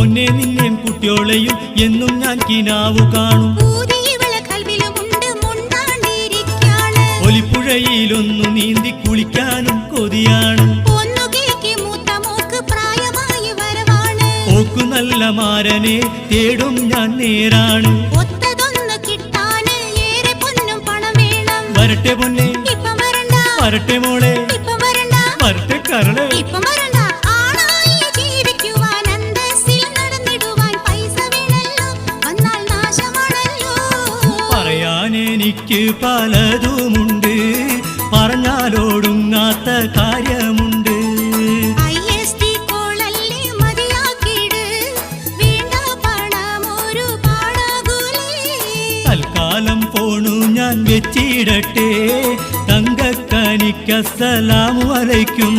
പൊന്നെ നിന്നെയും കുട്ടിയോളെയും എന്നും ഞാൻ കിനാവു കാണും. ഒലിപ്പുഴയിലൊന്നു നീന്തി കുളിക്കാനും കൊതിയാണ്. ഓക്കു നല്ല മാരനെ തേടും ഞാൻ നേരാണ്. വരട്ടെ പൊന്നെ വരട്ടെ മോളെ വരട്ടെ കരളെ. പറയാനെനിക്ക് പലതുമുണ്ട്, പറഞ്ഞാലോടുങ്ങാത്ത കാര്യമുണ്ട്. തൽക്കാലം ഫോണു ഞാൻ വെച്ചിടട്ടെ. തങ്കക്കനിക്ക് അസ്സലാമു അലൈക്കും.